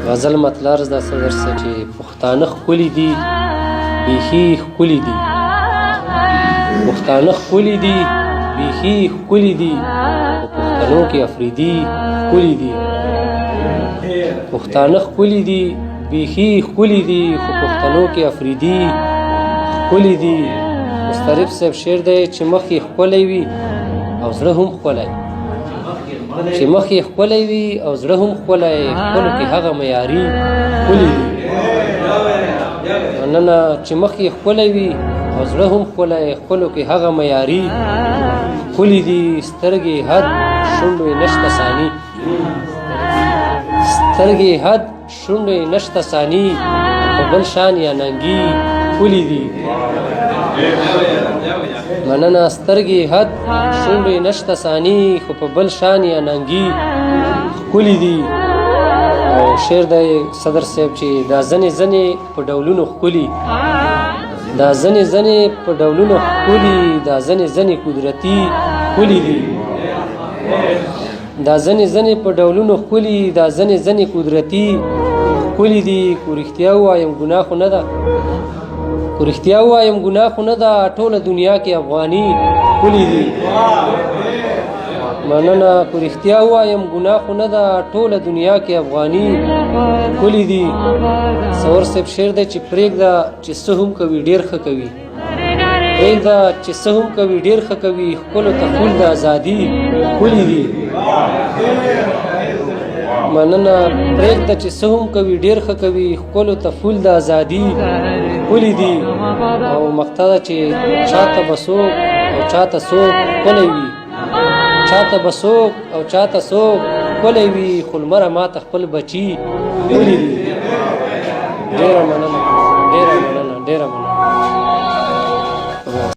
غزل مطلع زده څه درسه چې پښتانه ښکلي دي بیخي ښکلي دي پښتانه ښکلي دي بیخي ښکلي دي په پښتنو کې افریدي ښکلي دي پښتانه ښکلي دي بیخي ښکلي دي خو پښتنو کې افریدي ښکلي دي مسترب صاحب شعر دی چې مخ یې ښکلی وي او زړه هم ښکلی چې مخ یې ښکلی وي او زړه هم ښکلی ښکلو کې هغه معیاري ښکلي دي مننه چې مخ یې ښکلی وي او زړه هم ښکلی ښکلو کې هغه معیاري ښکلي دي سترګې حد شونډو یې نشته ثاني سترګې حد شونډو یې نشته ثاني په بل شان یا ننګي ښکلي دي مننه سترګې حد شونډې نشته ثاني خو په بل شان یا ننګي ښکلي دي او شعر دی صدر صاحب چې دا ځنې ځنې په ډولونو ښکلي دا ځنې ځنې په ډولونو ښکلي دا ځنې ځنې قدرتي ښکلي دي دا ځنې ځنې په ډولونو ښکلي دا ځنې ځنې قدرتي ښکلي دي کو رښتیا ووایم ګناه خو نه ده خو رښتیا ووایم ګناه خو نه ده ټوله دنیا کې افغاني ښکلي دي مننه خو رښتیا ووایم ګناه خو نه ده ټوله دنیا کې افغاني ښکلي دي ثور صاحب شعر دی چې پرېږده چې څه هم کوي ډېر ښه کوي پرېږده چې څه هم کوي ډېر ښه کوي ښکلو ته فول د ازادي ښکلي دي مننه پرېږده چې څه هم کوي ډېر ښه کوي ښکلو ته فول د ازادي ښکلي دي او مقطع ده چې چاته به څوک او چاته څوک ښکلی وي چاته به څوک او چاته څوک ښکلی وي خو لمره ماته خپل بچي ښکلي دي ډېره مننه